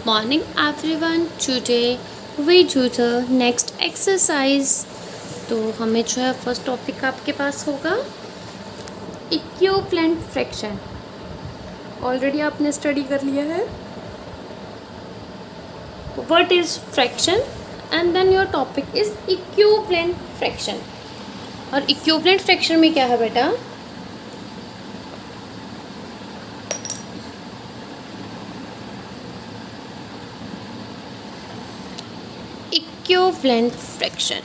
morning everyone. Today we do the next exercise. तो हमें जो है फर्स्ट टॉपिक आपके पास होगा इक्विवेलेंट फ्रैक्शन. ऑलरेडी आपने स्टडी कर लिया है what is fraction and then your topic is equivalent fraction. और इक्विवेलेंट फ्रैक्शन में क्या है बेटा, इक्विवेलेंट फ्रैक्शन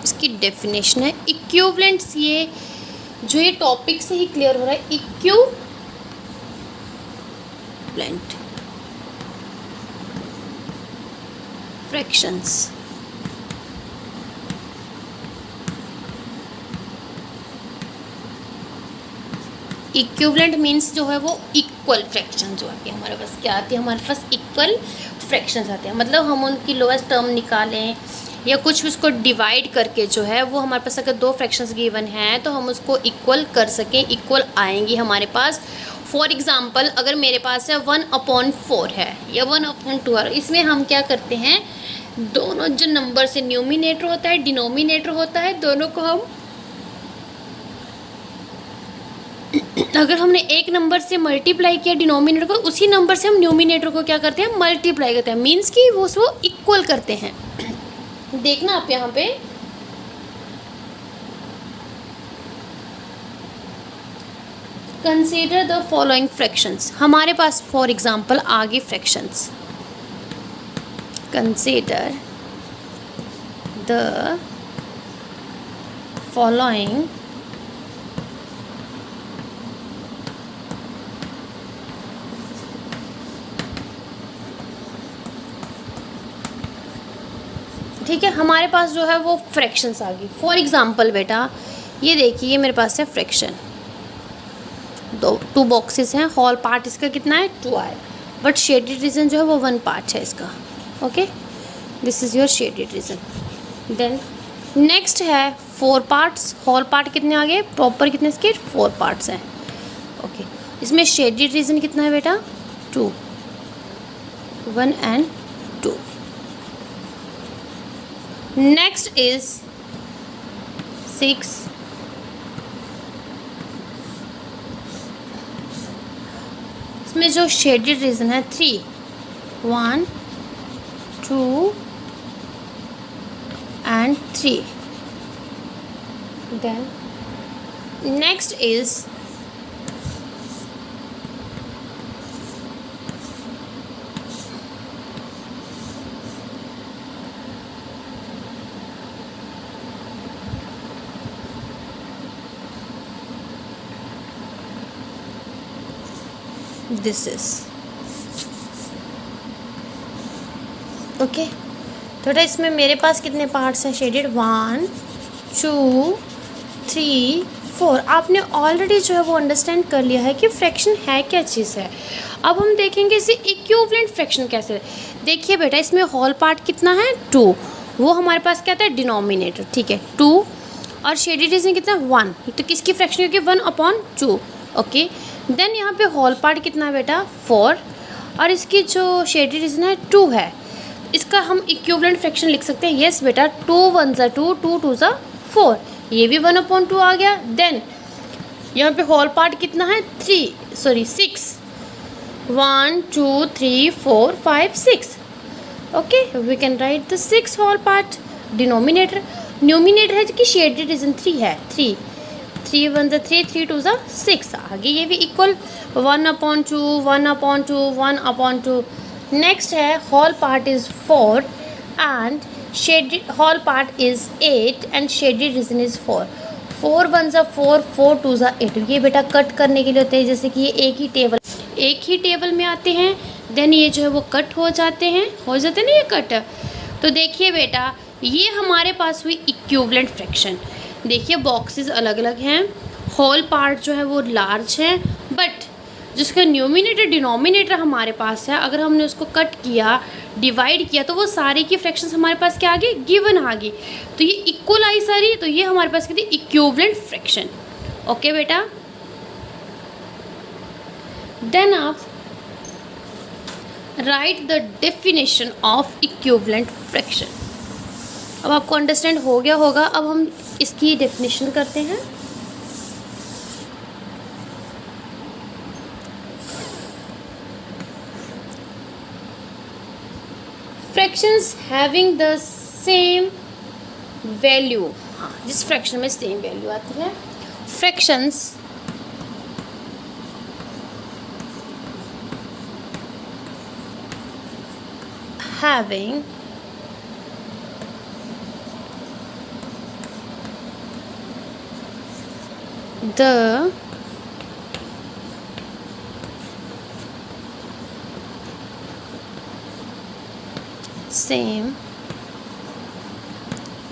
इसकी डेफिनेशन है इक्विवेलेंट्स. ये जो ये टॉपिक से ही क्लियर हो रहा है. इक्विवेलेंट फ्रैक्शंस इक्विवेलेंट मीन्स जो है वो इक्वल फ्रैक्शन जो आती है हमारे पास. क्या आती है हमारे पास? इक्वल फ्रैक्शंस आते हैं. मतलब हम उनकी लोएस्ट टर्म निकालें या कुछ उसको डिवाइड करके जो है वो हमारे पास अगर दो फ्रैक्शंस गिवन हैं तो हम उसको इक्वल कर सकें. इक्वल आएंगी हमारे पास. फॉर एग्ज़ाम्पल अगर मेरे पास है 1/4 है या 1/2 है, इसमें हम क्या करते हैं, दोनों जो नंबर से न्यूमिनेटर होता है डिनोमिनेटर होता है, दोनों को हम अगर हमने एक नंबर से मल्टीप्लाई किया डिनोमिनेटर को, उसी नंबर से हम न्यूमिनेटर को क्या करते हैं, मल्टीप्लाई करते हैं. मीन्स कि वो इक्वल करते हैं. देखना आप यहाँ पे कंसीडर द फॉलोइंग फ्रैक्शंस. हमारे पास फॉर एग्जांपल आगे फ्रैक्शंस. कंसीडर द फॉलोइंग ठीक है. हमारे पास जो है वो फ्रैक्शंस आ गई. फॉर एग्जांपल बेटा ये देखिए मेरे पास है फ्रैक्शन. टू बॉक्सेस हैं. होल पार्ट इसका कितना है 2 है, बट शेडेड रीजन जो है वो 1 पार्ट है इसका. Okay, this is your shaded region. Then next है 4 पार्ट्स. होल पार्ट कितने आ गए, प्रॉपर कितने इसके 4 पार्ट्स हैं. ओके, इसमें शेडेड रीजन कितना है बेटा 2, 1 and 2. Next is 6. इसमें जो शेडेड रीजन है 3, 1, 2 and 3. Then next is this is okay. थोड़ा इसमें मेरे पास कितने पार्ट्स हैं शेडेड, 1, 2, 3, 4. आपने ऑलरेडी जो है वो अंडरस्टैंड कर लिया है कि फ्रैक्शन है क्या चीज़ है. अब हम देखेंगे इसे इक्विवेलेंट फ्रैक्शन कैसे. देखिए बेटा इसमें होल पार्ट कितना है 2, वो हमारे पास क्या था डिनोमिनेटर. ठीक है 2 और शेडेड रीजन कितना 1, तो किसकी फ्रैक्शन होगी 1/2. ओके, देन यहाँ पे होल पार्ट कितना है बेटा 4 और इसकी जो शेडेड रीजन है 2 है. इसका हम इक्विवेलेंट फ्रैक्शन लिख सकते हैं. यस बेटा 2 1 ज़ा 2, 2 2 ज़ा 4, ये भी 1/2 आ गया. देन यहाँ पे होल पार्ट कितना है 6. 1 2 3 4 5 6. Okay, we can write the 6 whole part. Denominator numerator है कि शेडेड रीजन 3 है. 3 1 ज़ा 3, 3 2 ज़ा 6. आगे ये भी इक्वल 1/2 1/2 1/2. नेक्स्ट है whole part is 4 and shaded whole part is 8 and shaded region is 4. 4 1 ज़ा 4, 4 2 ज़ा 8. ये बेटा कट करने के लिए होते हैं, जैसे कि ये एक ही टेबल में आते हैं. देन ये जो है वो कट हो जाते हैं ना ये कट. तो देखिए बेटा ये हमारे पास हुई इक्विवेलेंट फ्रैक्शन. देखिए बॉक्सेस अलग अलग हैं, होल पार्ट जो है वो लार्ज है, बट जिसका न्यूमिनेटर डिनोमिनेटर हमारे पास है, अगर हमने उसको कट किया डिवाइड किया तो वो सारी की फ्रैक्शंस हमारे पास क्या आ गई, गिवन आ गई। तो ये इक्वल आई सारी, तो ये हमारे पास क्या थी, इक्विवेलेंट फ्रैक्शन। ओके बेटा, देन आप right the definition of equivalent fraction. अब आपको अंडरस्टैंड हो गया होगा। अब हम इसकी डेफिनेशन करते हैं। Fractions having the same value, हाँ जिस फ्रैक्शन में सेम वैल्यू आती है, fractions having the same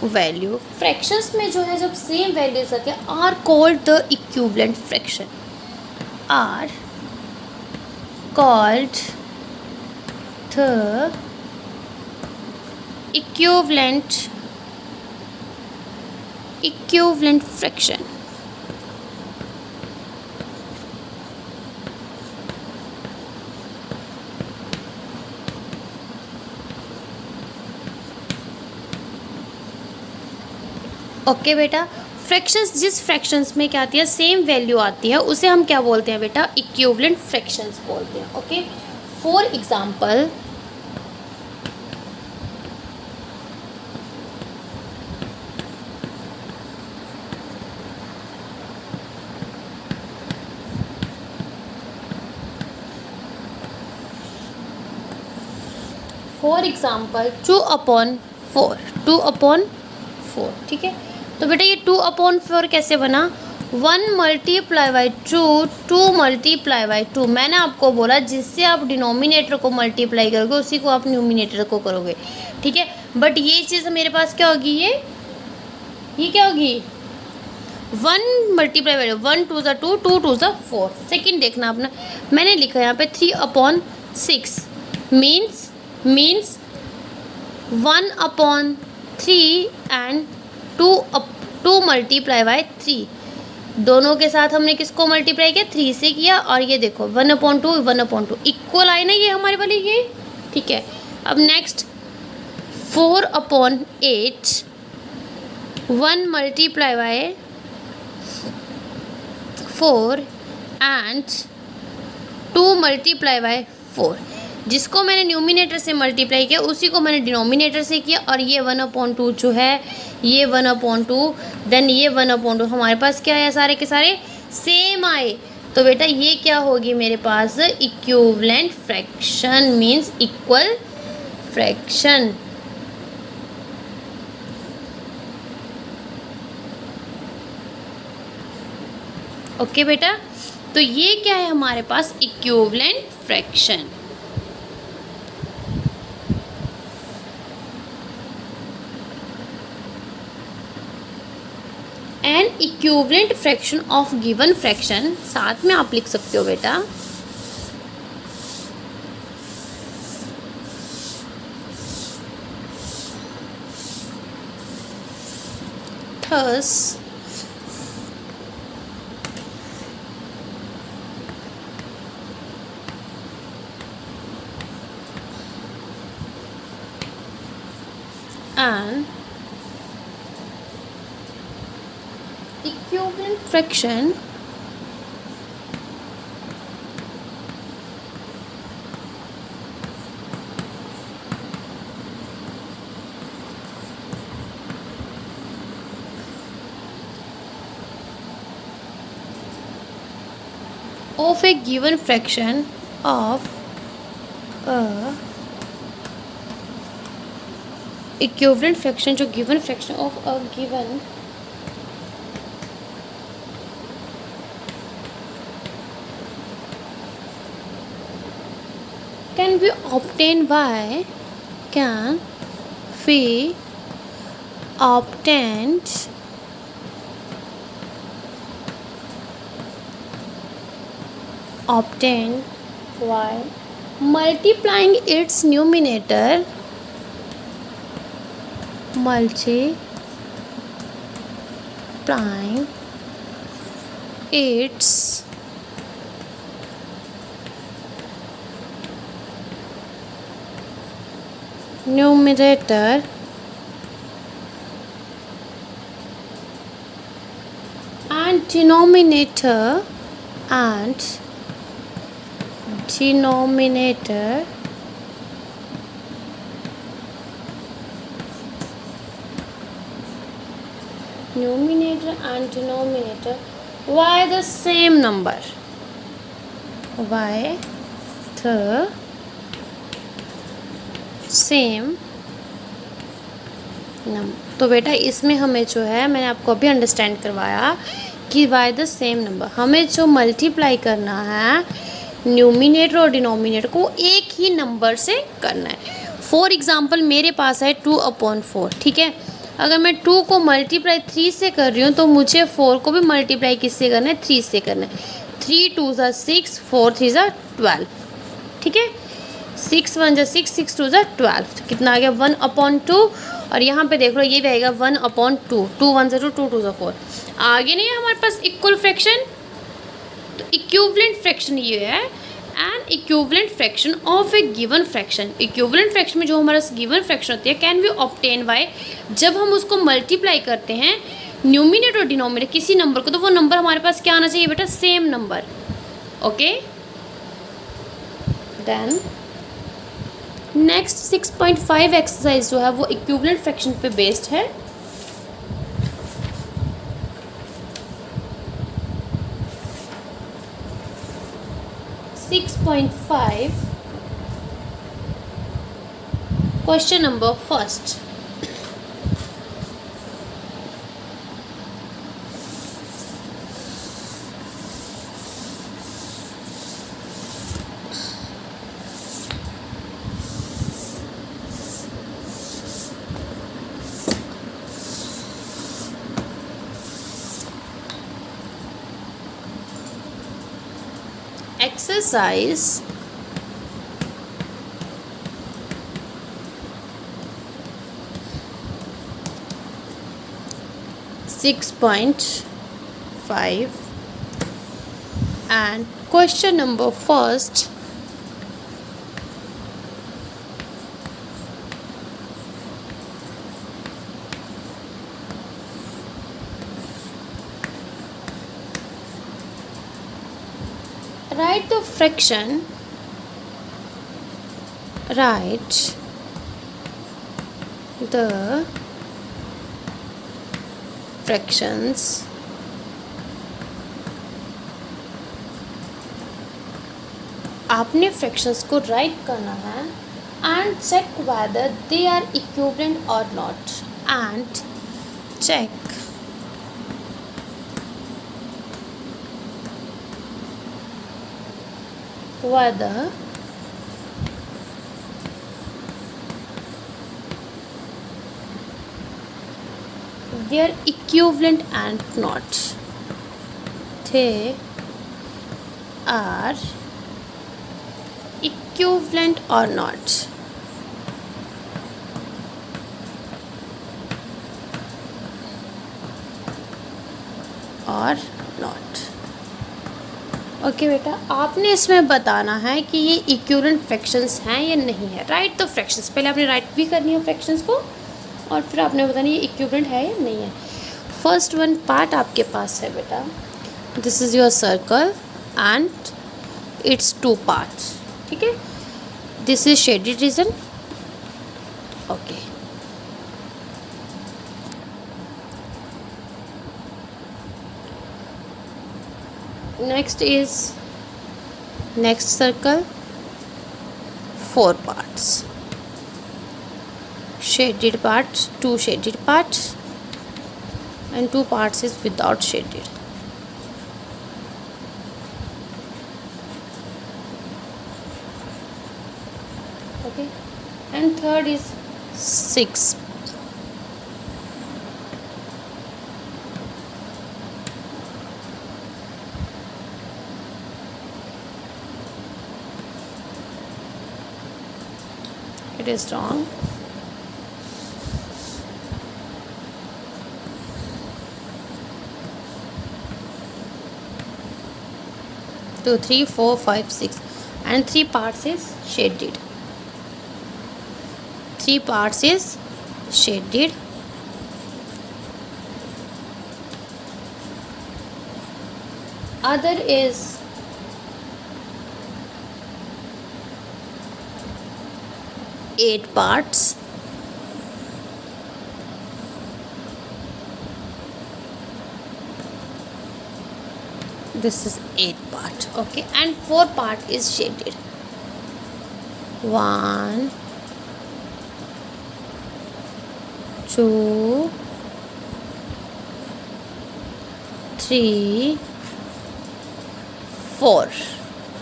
value, fractions में जो है जब सेम वैल्यूज आते हैं are called the equivalent fraction, are called the equivalent fraction. Okay बेटा, फ्रैक्शंस जिस फ्रैक्शंस में क्या आती है सेम वैल्यू आती है उसे हम क्या बोलते हैं बेटा, इक्विवेलेंट फ्रैक्शंस बोलते हैं। Okay, for example for example 2/4, 2/4, ठीक है। तो बेटा ये 2/4 कैसे बना, 1 मल्टीप्लाई बाई 2, 2 मल्टीप्लाई बाई 2। मैंने आपको बोला जिससे आप डिनोमिनेटर को मल्टीप्लाई करोगे उसी को आप न्यूमिनेटर को करोगे, ठीक है। बट ये चीज़ मेरे पास क्या होगी, ये क्या होगी, 1 मल्टीप्लाई बाई 1 2 ज़ा 2, 2 2 ज़ा 4। सेकेंड देखना अपना, मैंने लिखा यहाँ पे 3/6 मीन्स 1/3 एंड 2 मल्टीप्लाई बाई 3। दोनों के साथ हमने किसको मल्टीप्लाई किया, 3 से किया। और ये देखो 1/2 1/2 इक्वल आई ना ये हमारे वाली, ये ठीक है। अब next 4/8, 1 multiply by 4 and 2 multiply by 4। जिसको मैंने न्यूमिनेटर से मल्टीप्लाई किया उसी को मैंने डिनोमिनेटर से किया। और ये 1/2 जो है, ये 1/2 देन ये 1/2 हमारे पास क्या है, सारे के सारे सेम आए। तो बेटा ये क्या होगी मेरे पास, equivalent fraction means equal fraction. Okay बेटा, तो ये क्या है हमारे पास, equivalent fraction. An equivalent fraction of given fraction, साथ में आप लिख सकते हो बेटा thus an equivalent fraction of a given fraction of a equivalent fraction जो given fraction of a given can be obtained by obtained by multiplying its numerator multiplying its numerator and denominator numerator and denominator y the same number, y the same number. तो बेटा इसमें हमें जो है, मैंने आपको अभी अंडरस्टैंड करवाया कि वाई द सेम नंबर, हमें जो मल्टीप्लाई करना है न्यूमिनेटर और डिनोमिनेटर को एक ही नंबर से करना है। फॉर एग्जांपल मेरे पास है 2/4, ठीक है। अगर मैं 2 को मल्टीप्लाई 3 से कर रही हूँ तो मुझे 4 को भी मल्टीप्लाई किससे करना है, 3 से करना है। 3 2 ज़ा 6, 4 3 ज़ा 12, ठीक है। 6 1 ज़ा 6, 6 2 ज़ा 12, तो कितना आ गया 1/2। और यहाँ पे देख लो ये भी आएगा 1/2, 2 1 ज़ा 2, 2 2 ज़ा 4। आगे नहीं है हमारे पास इक्वल फ्रैक्शन, तो इक्विवेलेंट फ्रैक्शन ये है, N equivalent fraction of A given fraction. Equivalent fraction में जो हमारा गिवन फ्रैक्शन होती है कैन बी ऑब्टेन बाय, जब हम उसको मल्टीप्लाई करते हैं न्यूमिनेटर और डिनोमिनेटर किसी नंबर को, तो वो नंबर हमारे पास क्या आना चाहिए बेटा, same number. Okay, then next 6.5 exercise जो है वो इक्विवेलेंट फ्रैक्शन पे बेस्ड है। Question number first, exercise 6.5 and question number first, write the fraction, write the fractions आपने फ्रैक्शंस को राइट करना है and check whether they are equivalent और not, and check whether they are equivalent and not, they are equivalent or not, or not। Okay बेटा, आपने इसमें बताना है कि ये इक्विवेलेंट फ्रैक्शंस हैं या नहीं है। राइट द फ्रैक्शंस, पहले आपने राइट भी करनी है फ्रैक्शंस को और फिर आपने बताना ये इक्विवेलेंट है या नहीं है। फर्स्ट वन पार्ट आपके पास है बेटा, this is your circle and it's 2 parts, ठीक है। This is shaded region, okay. Next is next circle, 4 parts, shaded parts, 2 shaded parts and 2 parts is without shaded। Okay, and third is 6। It is wrong। Two, 3, 4, 5, 6 and 3 parts is shaded। 3 parts is shaded. Other is 8 parts. This is 8 part. Okay, and 4 part is shaded. 1 2 3 4.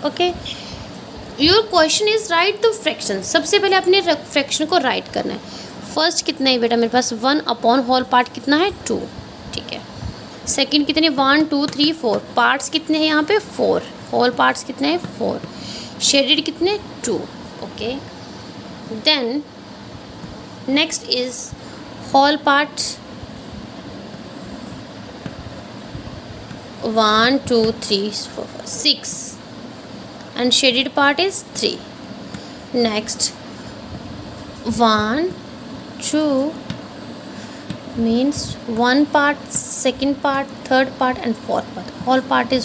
Okay, your question is right the fraction. सबसे पहले अपने fraction को write करना है. First कितना है बेटा मेरे पास 1 अपॉन होल पार्ट कितना है 2. ठीक है. सेकंड कितने 1 2 3 4 पार्ट्स कितने हैं यहाँ पे 4. होल पार्ट्स कितने हैं 4. शेडेड कितने 2. Okay, then next is whole part 1 2 3 4 5 6 and shaded part is 3. Next 1 2 means 1 part, second part, third part and fourth part. Whole part is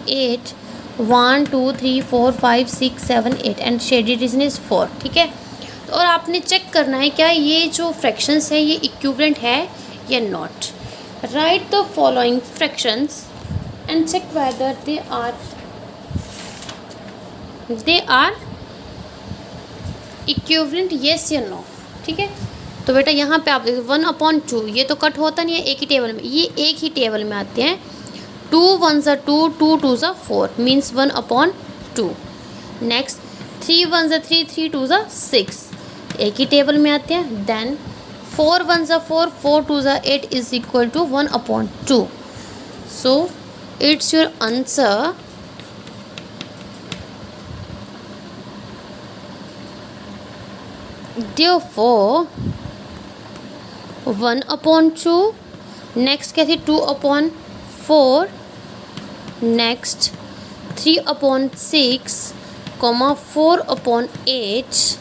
8. 1 2 3 4 5 6 7 8 and shaded region is 4. ठीक है. तो और आपने चेक करना है क्या ये जो फ्रैक्शंस है ये इक्विवेलेंट है या not. Right the following fractions and check whether they are equivalent, yes या no. ठीक है. तो बेटा यहाँ पे आप देखो 1/2 ये तो कट होता नहीं है एक ही टेबल में, ये एक ही टेबल में आते हैं. 2 1s are 2, 2 2s are 4 means 1/2. Next 3 1s are 3, 3 2s are 6 एक ही टेबल में आते हैं. Then 4 1s are 4, 4 2s are 8 is equal to 1/2. So it's your answer. Therefore 1/2. Next क्या थी 2/4. Next 3/6, 4/8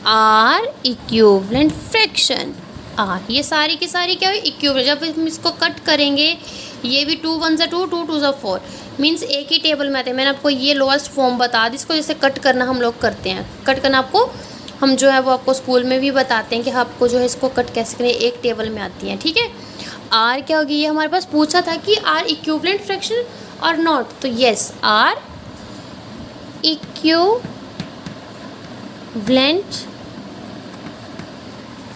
are equivalent fraction. ये सारी की सारी क्या हुई इक्विवेलेंट. जब हम इसको कट करेंगे ये भी 2 1s are 2, 2 2s are 4 means एक ही टेबल में आते हैं. मैंने आपको ये लोएस्ट फॉर्म बता दी. इसको जैसे कट करना हम लोग करते हैं. कट करना आपको हम जो है वो आपको स्कूल में भी बताते हैं कि आपको जो है इसको कट कैसे करें. एक टेबल में आती हैं. ठीक है. आर क्या होगी ये हमारे पास पूछा था कि आर इक्विवेलेंट फ्रैक्शन और नॉट. तो येस आर इक्विवेलेंट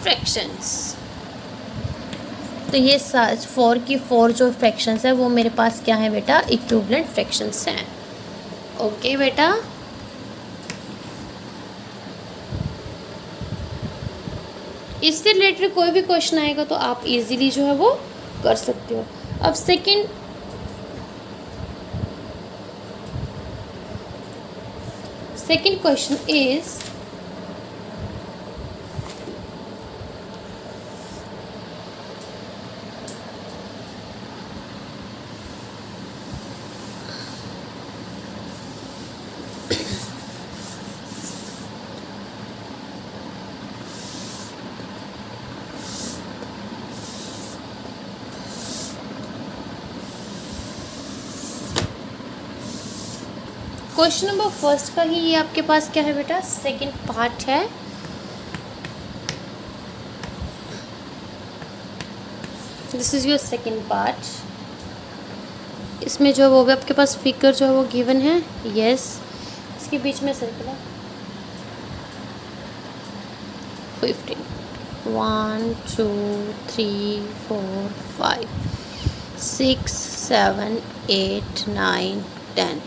फ्रैक्शंस. तो ये 4 की 4 जो फ्रैक्शंस है वो मेरे पास क्या है बेटा इक्विवेलेंट फ्रैक्शंस हैं. ओके बेटा. इससे रिलेटेड कोई भी क्वेश्चन आएगा तो आप इजीली जो है वो कर सकते हो. अब second question is question number first का ही ये आपके पास क्या है बेटा सेकंड पार्ट है. This is your second part. इसमें जो है वो भी आपके पास फिगर जो है वो गिवन है. यस इसके बीच में सर्कल है 15 1 2 3 4 5 6 7 8 9 10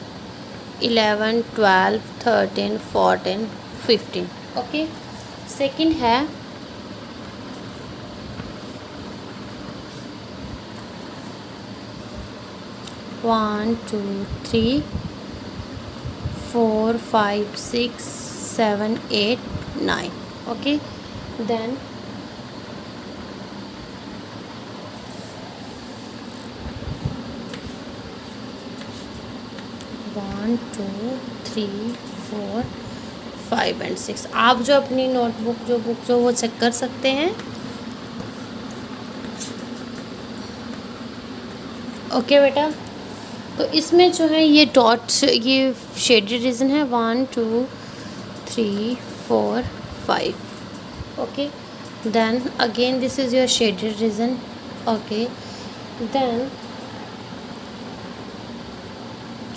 11 12 13 14 15. ओके. सेकंड है 1 2 3 4 5 6 7 8 9. ओके. Then 1 2 3 4 5 and 6। आप जो अपनी नोटबुक जो बुक जो वो चेक कर सकते हैं। ओके बेटा, तो इसमें जो है ये डॉट्स, ये शेडेड रीजन है 1 2 3 4 5। Okay, then again this is your shaded region. Okay, then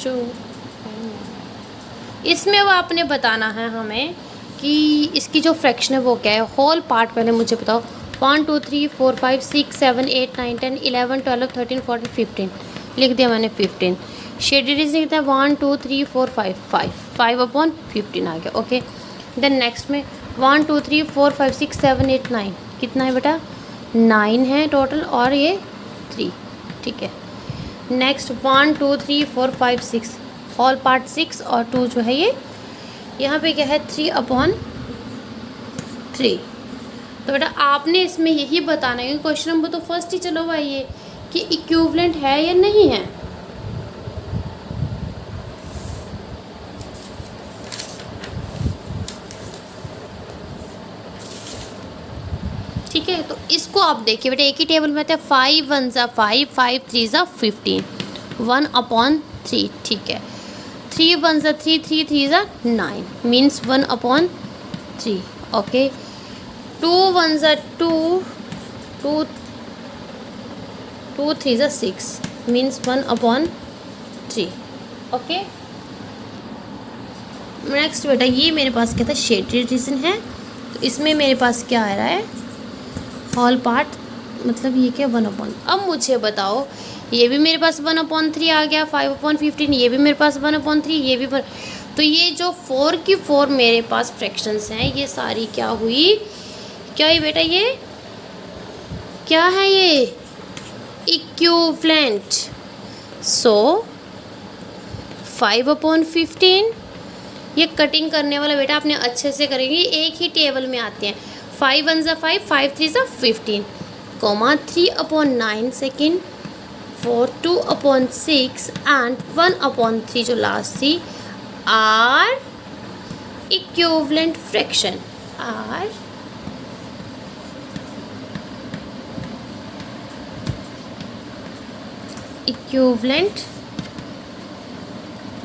2 इसमें वो आपने बताना है हमें कि इसकी जो फ्रैक्शन है वो क्या है। होल पार्ट पहले मुझे बताओ। 1 2 3 4 5 6 7 8 9 10 11 12 13 14 15 लिख दिया मैंने 15। शेडेड रीजन कितना है 1 2 3 4 5 5 अपॉन 15 आ गया। ओके, देन नेक्स्ट में 1 2 3 4 5 6 7 8 9 कितना है बेटा 9 है टोटल और ये 3। ठीक है, नेक्स्ट 1 2 3 4 5 6 होल पार्ट 6 और 2 जो है ये यहाँ पे क्या है 3 अपॉन 3। तो बेटा आपने इसमें यही बताना है, क्वेश्चन नंबर तो फर्स्ट ही चलो भाई ये कि इक्विवेलेंट है या नहीं है। ठीक है, तो इसको आप देखिए बेटा एक ही टेबल में आते हैं 5 1 ज़ा 5 5 3 ज़ा 15 1 अपॉन 3। ठीक है, 3 1 ज़ा 3 3 3 ज़ा 9 मीन्स 1 अपॉन 3। ओके, 2 1 ज़ा 2 2 2 3 ज़ा 6 मीन्स 1 अपॉन 3। ओके, नेक्स्ट बेटा ये मेरे पास क्या था शेडेड रीजन है, तो इसमें मेरे पास क्या आ रहा है होल पार्ट, मतलब ये क्या 1 अपॉन। अब मुझे बताओ ये भी मेरे पास 1 अपॉन 3 आ गया 5 अपॉन 15, ये भी मेरे पास 1 अपॉन 3, ये भी तो ये जो 4 की 4 मेरे पास फ्रैक्शंस हैं ये सारी क्या हुई, क्या है बेटा ये क्या है ये इक्विवेलेंट। सो 5 अपॉन 15 ये कटिंग करने वाला बेटा आपने अच्छे से करेंगे, एक ही टेबल में आते हैं 5 1 ज़ा 5 5 3 ज़ा 15 comma 3 upon 9 second 4 2 upon 6 and 1 upon 3 जो लास्ट थी are equivalent fraction are equivalent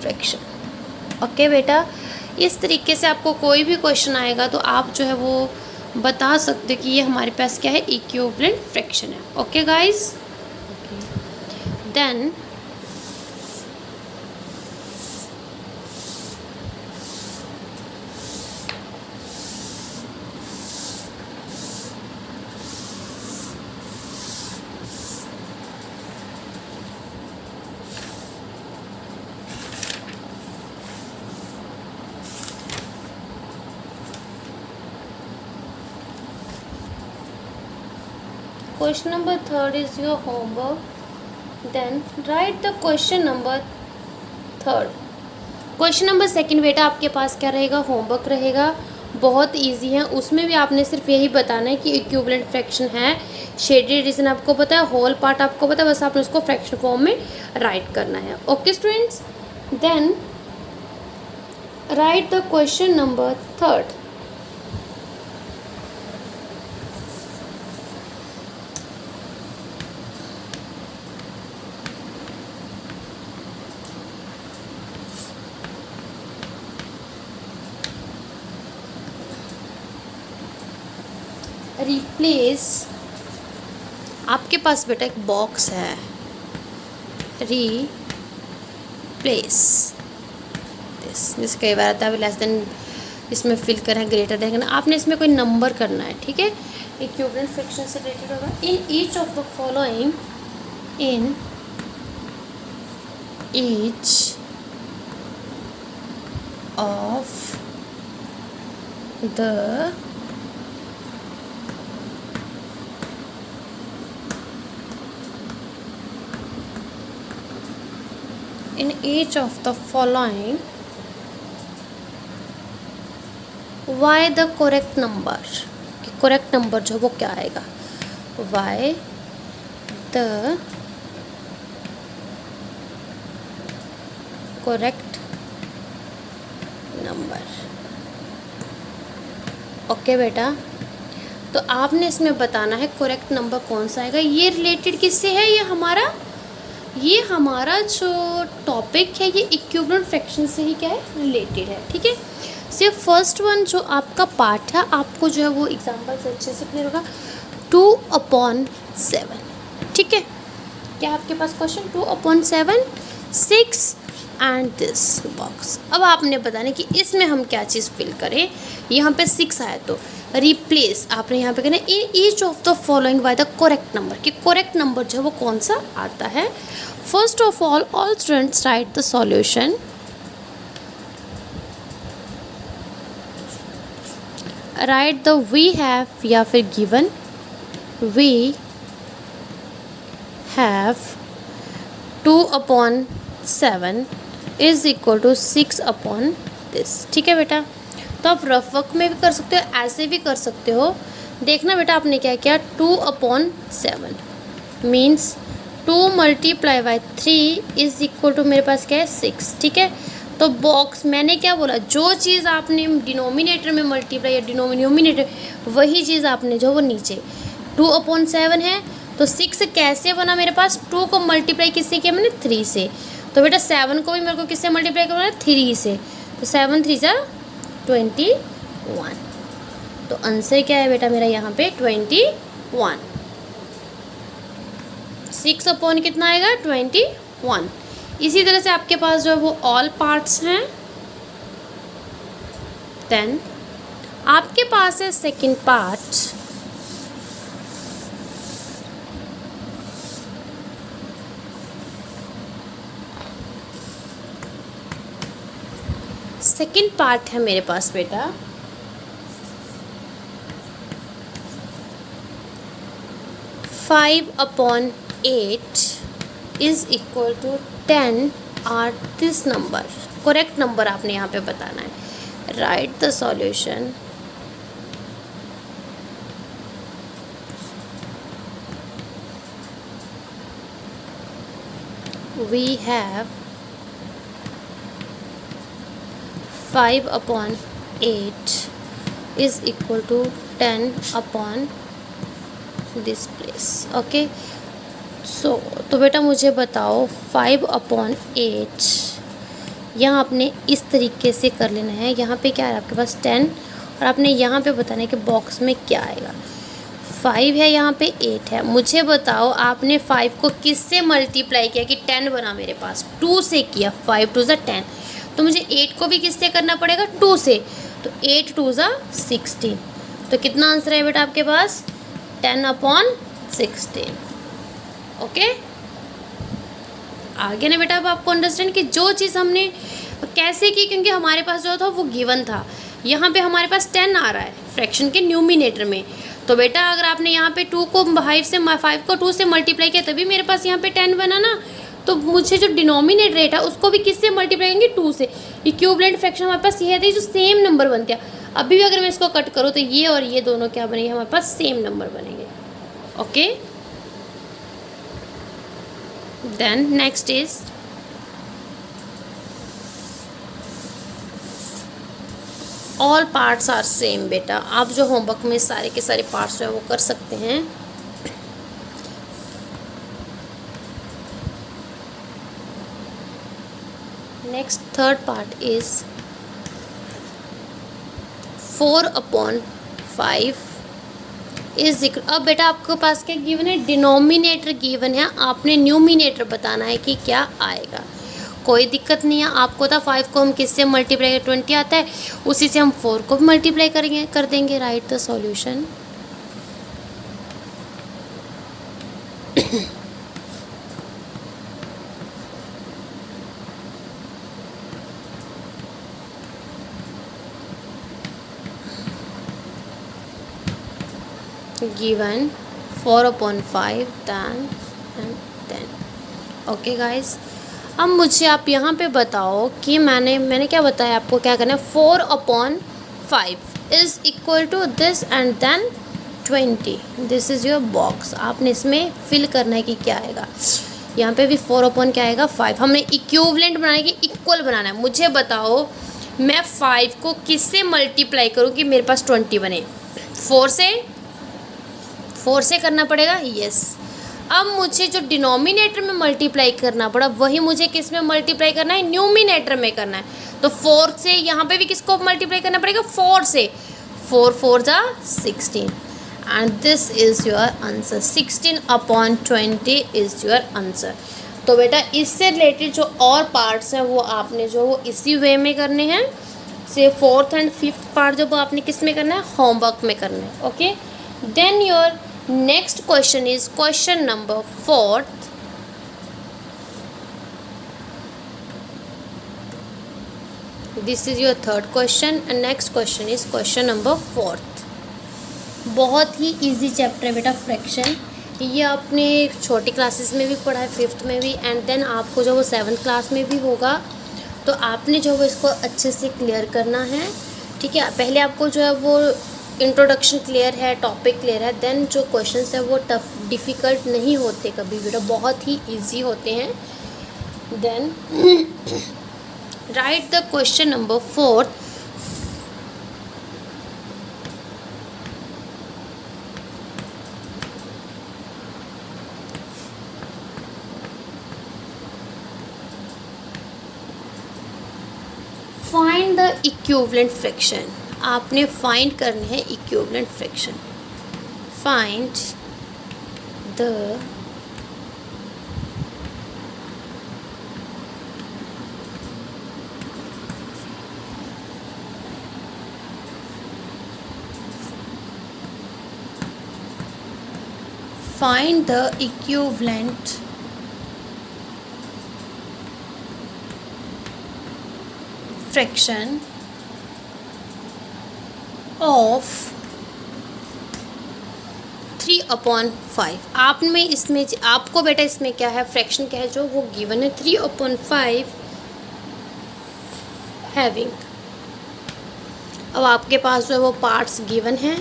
fraction. Okay बेटा, इस तरीके से आपको कोई भी क्वेश्चन आएगा तो आप जो है वो बता सकते हो कि ये हमारे पास क्या है इक्विवेलेंट फ्रैक्शन है। Okay guys, then question number 3 is your homework. Then write the question number 3. Question number 2 बेटा आपके पास क्या रहेगा होमवर्क रहेगा, बहुत इजी है। उसमें भी आपने सिर्फ यही बताना है कि इक्विवेलेंट फ्रैक्शन है, शेडेड रीजन आपको पता है, होल पार्ट आपको पता है, बस आपने उसको फ्रैक्शन फॉर्म में राइट करना है। Okay students, then write the question number 3. Replace, आपके पास बेटा एक बॉक्स है, रिप्लेस दिस, जैसे कई बार आता है लेस देन, इसमें फिल करें ग्रेटर देन, आपने इसमें कोई नंबर करना है। ठीक है, इक्विवेलेंट फ्रैक्शन से रिलेटेड होगा। इन each of the following, in each of the in each of the following y the correct number, correct number जो वो क्या आएगा y the correct ओके बेटा, तो आपने इसमें बताना है करेक्ट नंबर कौन सा आएगा। ये रिलेटेड किससे है? ये हमारा जो टॉपिक है ये इक्विवेलेंट फ्रैक्शन से ही क्या है, रिलेटेड है। ठीक है, सिर्फ फर्स्ट वन जो आपका पार्ट है आपको जो है वो एग्जाम्पल से अच्छे से क्लियर होगा। 2/7, ठीक है। क्या आपके पास क्वेश्चन 2/7, 6 एंड दिस बॉक्स। अब आपने बताना कि इसमें हम क्या चीज़ फिल करें। यहाँ पे 6 आया तो रिप्लेस आपने यहाँ पे कहना in each of the following by the correct number, कि करेक्ट नंबर जो है वो कौन सा आता है। First of all students write the solution. Write the we have या फिर given, we have 2/7 is equal to 6 this. ठीक है बेटा, तो आप रफ वर्क में भी कर सकते हो, ऐसे भी कर सकते हो। देखना बेटा आपने क्या किया, 2/7 मीन्स 2 × 3 इज इक्वल टू मेरे पास क्या है 6। ठीक है, तो बॉक्स मैंने क्या बोला, जो चीज़ आपने डिनोमिनेटर में मल्टीप्लाई या डिनोमिनेटर वही चीज़ आपने जो वो नीचे 2/7 है तो 6 कैसे बना मेरे पास, 2 को मल्टीप्लाई किससे किया मैंने 3 से। तो बेटा 7 को भी मेरे को किससे मल्टीप्लाई करना है 3 से, तो 7 3 जा 21। तो आंसर क्या है बेटा मेरा यहाँ पे 21। 6 कितना आएगा 21। इसी तरह से आपके पास जो है वो ऑल पार्ट्स हैं। देन आपके पास है सेकंड पार्ट। सेकंड पार्ट है मेरे पास बेटा 5/8 is equal to 10 are this number. Correct number आपने यहाँ पे बताना है। Write the solution. We have 5/8 is equal to 10 this place. Okay, so तो बेटा मुझे बताओ 5/8 यहाँ आपने इस तरीके से कर लेना है। यहाँ पे क्या है आपके पास 10 और आपने यहाँ पे बताना है कि बॉक्स में क्या आएगा। 5 है, यहाँ पे 8 है। मुझे बताओ आपने 5 को किससे मल्टीप्लाई किया कि 10 बना मेरे पास, 2 से किया। 5 2 ज़ा 10, तो मुझे 8 को भी किससे करना पड़ेगा 2 से, तो 8 2 ज़ा 16। तो कितना आंसर है बेटा आपके पास 10/16। ओके, आगे ना बेटा अब आपको अंडरस्टैंड कि जो चीज़ हमने कैसे की, क्योंकि हमारे पास जो था वो गिवन था। यहाँ पे हमारे पास 10 आ रहा है फ्रैक्शन के न्यूमिनेटर में। तो बेटा अगर आपने यहाँ पे 2 को 5 को 2 से मल्टीप्लाई किया तभी मेरे पास यहाँ पे 10 बना ना। तो मुझे जो डिनोमिनेटर रेट है उसको भी किससे मल्टीप्लाई करेंगे 2 से। इक्विवेलेंट फ्रैक्शन हमारे पास ये है जो सेम नंबर बनते हैं। अभी भी अगर मैं इसको कट करूँ तो ये और ये दोनों क्या बनेंगे, हमारे पास सेम नंबर बनेंगे। Okay, then next is all parts are same. बेटा आप जो होमवर्क में सारे के सारे पार्ट्स जो है वो कर सकते हैं। Next third part is 4/5 is equal. अब बेटा आपके पास क्या गिवन है, डिनोमिनेटर गिवन है, आपने न्यूमिनेटर बताना है कि क्या आएगा। कोई दिक्कत नहीं है, आपको था 5 को हम किससे मल्टीप्लाई 20 आता है, उसी से हम 4 को भी मल्टीप्लाई करेंगे कर देंगे। Right the solution. given 4/5 10 and 10। Okay guys, अब मुझे आप यहाँ पे बताओ कि मैंने क्या बताया आपको क्या करना है। 4/5 is equal to this and then 20। This is your box. आपने इसमें फिल करना है कि क्या आएगा। यहाँ पे भी 4/ क्या आएगा 5। हमने इक्विवेलेंट बनाने की इक्वल बनाना है। मुझे बताओ मैं 5 को किससे मल्टीप्लाई करूँ कि मेरे पास 20 बने? 4 से, 4 से करना पड़ेगा, यस। अब मुझे जो डिनोमिनेटर में मल्टीप्लाई करना पड़ा वही मुझे किस में मल्टीप्लाई करना है? न्यूमिनेटर में करना है। तो 4 से यहाँ पे भी किसको मल्टीप्लाई करना पड़ेगा? 4 से। 4 4 जा 16 and this is your answer. 16/20 is your answer. तो बेटा इससे रिलेटेड जो और पार्ट्स हैं वो आपने जो वो इसी वे में करने हैं। से 4th एंड 5th पार्ट जो वो आपने किस में करना है? होमवर्क में करना है। Okay, then your next question is question number 4th। This is your 3rd question and next question is question number 4th। बहुत ही इजी चैप्टर है बेटा फ्रैक्शन। ये आपने छोटी क्लासेस में भी पढ़ा है, 5th में भी, एंड देन आपको जो वो 7th क्लास में भी होगा। तो आपने जो वो इसको अच्छे से क्लियर करना है, ठीक है। पहले आपको जो है वो इंट्रोडक्शन क्लियर है, टॉपिक क्लियर है, देन जो क्वेश्चंस है वो टफ डिफ़िकल्ट नहीं होते कभी भी, बहुत ही इजी होते हैं। Then write the question number 4th। Find the equivalent fraction. आपने फाइंड करनी है equivalent fraction. Find the equivalent fraction of 3/5। आप में इसमें आपको बेटा इसमें क्या है, फ्रैक्शन क्या है जो वो गिवन है 3/5 हैविंग। अब आपके पास जो है वो पार्ट्स गिवन हैं।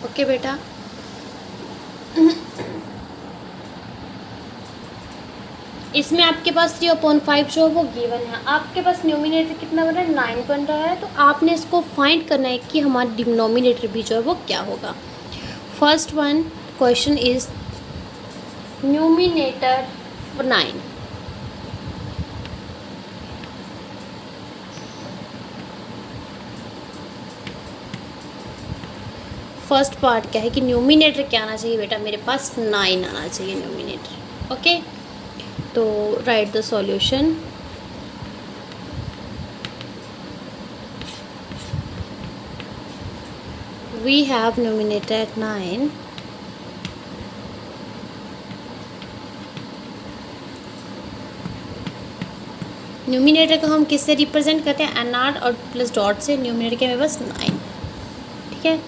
ओके बेटा, इसमें आपके पास 3/5 जो है वो गिवन है। आपके पास न्यूमिनेटर कितना बन रहा है? 9 बन रहा है। तो आपने इसको फाइंड करना है कि हमारा डिनोमिनेटर भी जो है वो क्या होगा। First one question is numerator 9। First part क्या है कि न्यूमिनेटर क्या आना चाहिए बेटा? मेरे पास 9 आना चाहिए न्यूमिनेटर। ओके, तो write the solution. We have numerator at 9 numerator को हम किससे रिप्रेजेंट करते हैं? एन आर और प्लस डॉट से। न्यूमिनेटर के मेरे पास 9, ठीक है।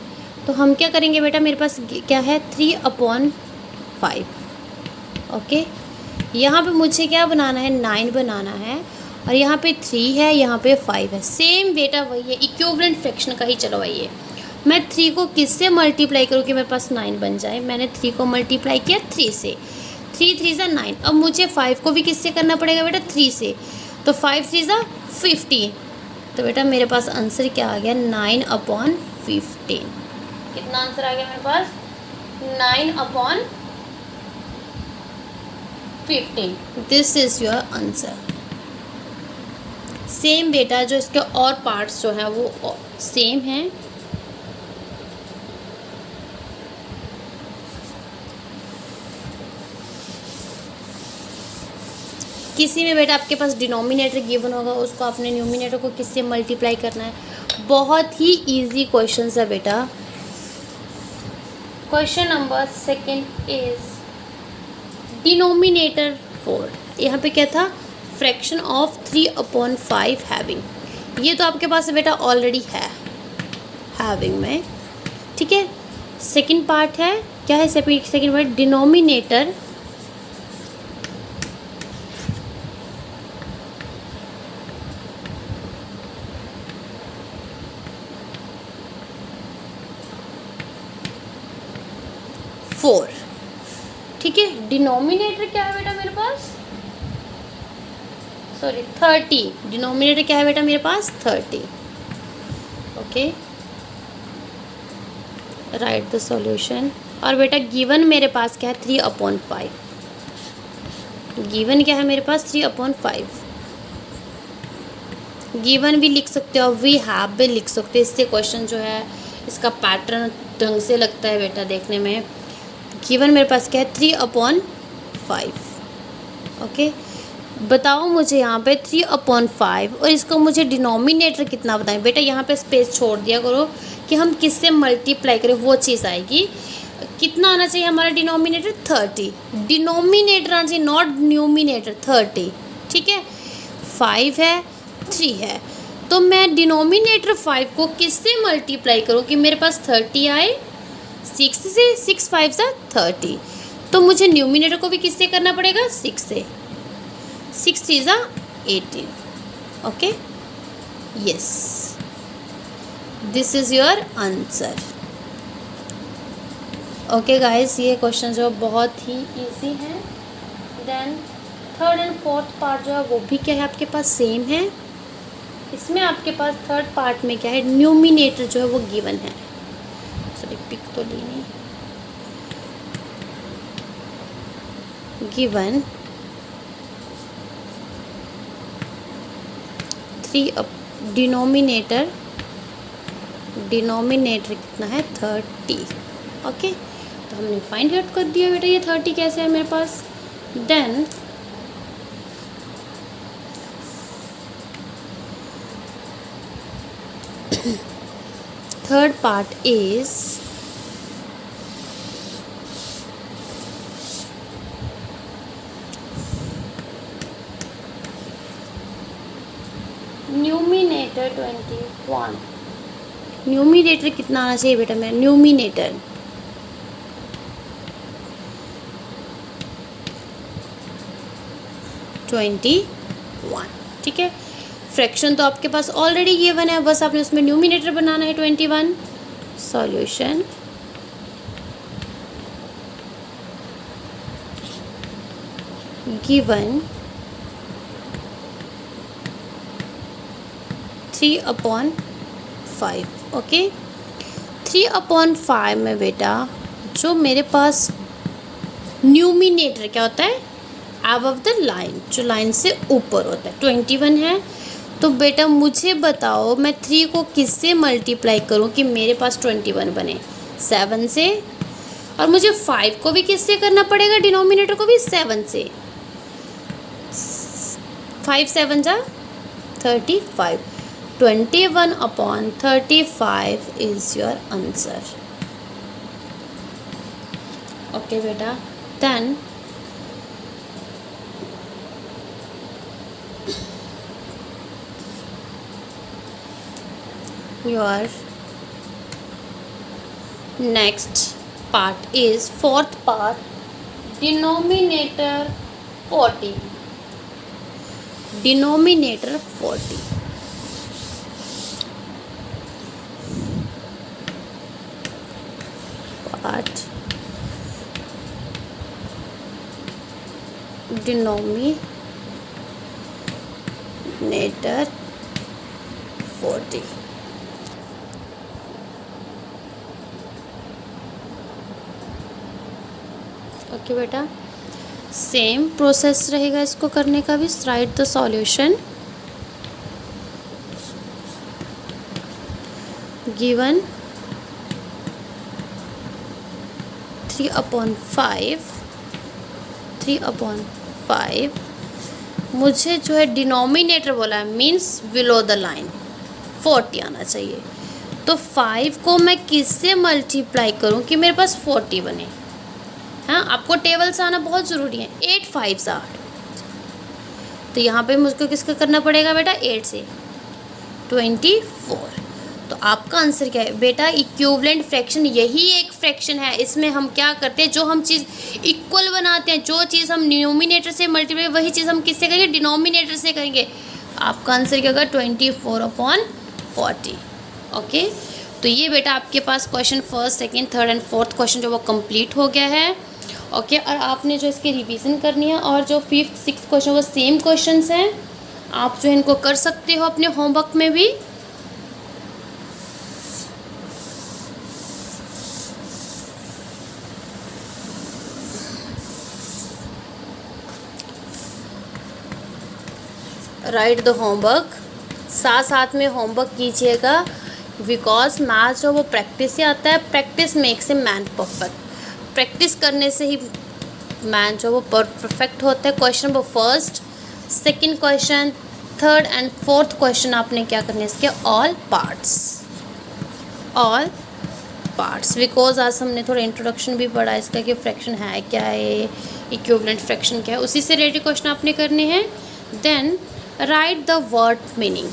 तो हम क्या करेंगे बेटा? मेरे पास क्या है? 3/5। ओके, यहाँ पे मुझे क्या बनाना है? 9 बनाना है, और यहाँ पे 3 है, यहाँ पे 5 है। सेम बेटा वही है, इक्विवेलेंट फ्रैक्शन का ही चलवाइए। मैं 3 को किससे मल्टीप्लाई करूँ कि मेरे पास 9 बन जाए? मैंने 3 को मल्टीप्लाई किया 3 से, 3 3 ज़ा 9। अब मुझे 5 को भी किससे करना पड़ेगा बेटा? 3 से। तो 5 3 ज़ा 15। तो बेटा मेरे पास आंसर क्या आ गया? 9/15। कितना आंसर आ गया मेरे पास? 9/15। This is your answer. Same बेटा जो इसके और पार्ट्स जो हैं वो सेम हैं। किसी में बेटा आपके पास डिनोमिनेटर गिवन होगा, उसको आपने न्यूमिनेटर को किससे मल्टीप्लाई करना है। बहुत ही इजी क्वेश्चन है बेटा। Question number 2 is denominator 4। यहाँ पे क्या था? Fraction of 3/5 having. ये तो आपके पास बेटा ऑलरेडी है हैविंग में, ठीक है। सेकंड पार्ट है क्या है? सेकंड पार्ट डिनोमिनेटर फोर, ठीक है। डिनोमिनेटर क्या है बेटा मेरे पास? सॉरी 30, डिनोमिनेटर क्या है बेटा मेरे पास 30। Okay, right the solution. और बेटा गिवन मेरे पास क्या है 3/5, गिवन क्या है मेरे पास 3/5। गिवन भी लिख सकते हो, वी हैव भी लिख सकते हो। इससे क्वेश्चन जो है इसका पैटर्न ढंग से लगता है बेटा देखने में। गिवन मेरे पास क्या है 3/5। ओके, बताओ मुझे यहाँ पे 3/5 और इसको मुझे डिनोमिनेटर कितना बताएं। बेटा यहाँ पे स्पेस छोड़ दिया करो कि हम किससे मल्टीप्लाई करें, वो चीज़ आएगी। कितना आना चाहिए हमारा डिनोमिनेटर 30, डिनोमिनेटर आना चाहिए नॉट न्यूमिनेटर 30। ठीक है, 5 है 3 है, तो मैं डिनोमिनेटर 5 को किससे मल्टीप्लाई करूँ कि मेरे पास 30 आए। 6 से, 6 5 सा 30, तो मुझे न्यूमिनेटर को भी किससे करना पड़ेगा 6 से। 6 3 सा 18। Okay, yes, this is your answer. Okay guys, ये क्वेश्चन जो बहुत ही इजी है। Then third and fourth part जो है वो भी क्या है आपके पास सेम है। इसमें आपके पास थर्ड पार्ट में क्या है, न्यूमिनेटर जो है वो गिवन है। सॉरी, पिक तो ली नहीं। गिवन 3, डिनोमिनेटर कितना है 30। ओके, तो हमने फाइंड आउट कर दिया बेटा ये 30 कैसे है मेरे पास। Then third part is numerator 21। Numerator कितना आना चाहिए बेटा मेरा, न्यूमिनेटर 21। ठीक है, फ्रैक्शन तो आपके पास ऑलरेडी गिवन है, बस आपने उसमें न्यूमिनेटर बनाना है 21। Solution given 3/5। ओके, 3/5 में बेटा जो मेरे पास न्यूमिनेटर क्या होता है, अबव द लाइन, जो लाइन से ऊपर होता है 21 है। तो बेटा मुझे बताओ मैं 3 को किससे मल्टीप्लाई करूं कि मेरे पास 21 बने, 7 से। और मुझे 5 को भी किससे करना पड़ेगा, डिनोमिनेटर को भी 7 से। 5 7 जा 35, 21/35 इज योर आंसर। ओके बेटा, then your next part is fourth part, denominator 40, denominator 40। part denominator 40। Okay बेटा, सेम प्रोसेस रहेगा इसको करने का भी। Right the solution. गिवन 3/5 मुझे जो है डिनोमिनेटर बोला है, मीन्स बिलो द लाइन 40 आना चाहिए। तो 5 को मैं किससे मल्टीप्लाई करूं कि मेरे पास 40 बने। हाँ, आपको टेबल से आना बहुत ज़रूरी है। 8 5 8, तो यहाँ पे मुझको किसका करना पड़ेगा बेटा, 8 से 24। तो आपका आंसर क्या है बेटा, इक्विवेलेंट फ्रैक्शन। यही एक फ्रैक्शन है, इसमें हम क्या करते हैं, जो हम चीज़ इक्वल बनाते हैं, जो चीज़ हम न्यूमिनेटर से मल्टीप्लाई, वही चीज़ हम किससे करेंगे, डिनोमिनेटर से करेंगे। आपका आंसर क्या होगा 24/40। ओके, तो ये बेटा आपके पास question first second third and fourth question जो वो कंप्लीट हो गया है। ओके, और आपने जो इसकी रिवीजन करनी है, और जो फिफ्थ सिक्स क्वेश्चन वो सेम क्वेश्चंस हैं। आप जो इनको कर सकते हो अपने होमवर्क में भी। राइट द होमवर्क, साथ साथ में होमवर्क कीजिएगा, बिकॉज मैथ जो वो प्रैक्टिस से आता है। Practice makes a man perfect. Practice करने से ही मैन जो वो परफेक्ट होता है। Question number first, second question, third and fourth question आपने क्या करने इसके ऑल पार्ट्स, बिकॉज आज हमने थोड़ा इंट्रोडक्शन भी पढ़ा इसका कि फ्रैक्शन है क्या है, इक्विवेलेंट फ्रैक्शन क्या है, उसी से रिलेटेड क्वेश्चन आपने करने हैं। Then write the word meaning.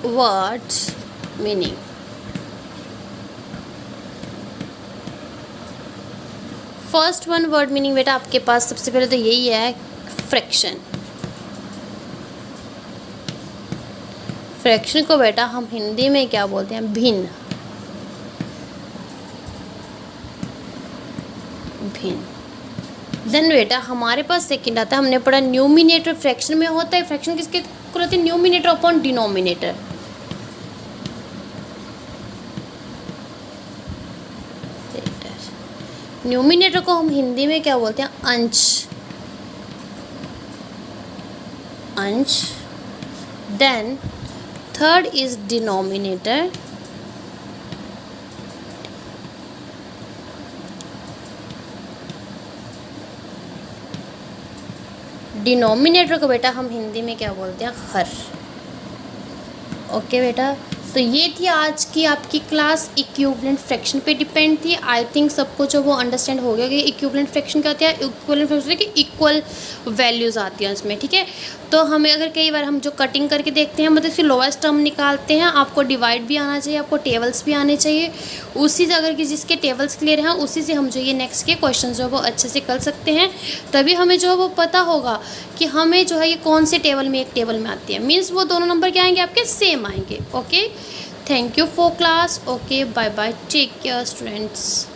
Words meaning, first one word meaning बेटा आपके पास सबसे पहले तो यही है, फ्रैक्शन। फ्रैक्शन को बेटा हम हिंदी में क्या बोलते हैं, भिन्न। देन बेटा हमारे पास सेकंड आता है, हमने पढ़ा न्यूमिनेटर फ्रैक्शन में होता है। फ्रैक्शन किसके होते हैं, न्यूमिनेटर अपॉन डिनोमिनेटर। न्यूमिनेटर को हम हिंदी में क्या बोलते हैं, अंश। Then third is denominator. Denominator को बेटा हम हिंदी में क्या बोलते हैं, हर। ओके बेटा, तो ये थी आज की आपकी क्लास, इक्विवेलेंट फ्रैक्शन पे डिपेंड थी। आई थिंक सबको जो वो अंडरस्टैंड हो गया कि इक्विवेलेंट फ्रैक्शन क्या होता है। इक्विवेलेंट फ्रैक्शन कि इक्वल वैल्यूज़ आती हैं उसमें, ठीक है। तो हमें अगर कई बार हम जो कटिंग करके देखते हैं, मतलब इसकी लोएस्ट टर्म निकालते हैं, आपको डिवाइड भी आना चाहिए, आपको टेबल्स भी आने चाहिए। उसी से अगर कि जिसके टेबल्स क्लियर हैं उसी से हम जो ये नेक्स्ट के क्वेश्चन जो है वो अच्छे से कर सकते हैं। तभी हमें जो है वो पता होगा कि हमें जो है ये कौन से टेबल में एक टेबल में आती है, मीन्स वो दोनों नंबर क्या आएंगे आपके, सेम आएंगे। Okay, thank you for class. Okay, bye bye, take care students.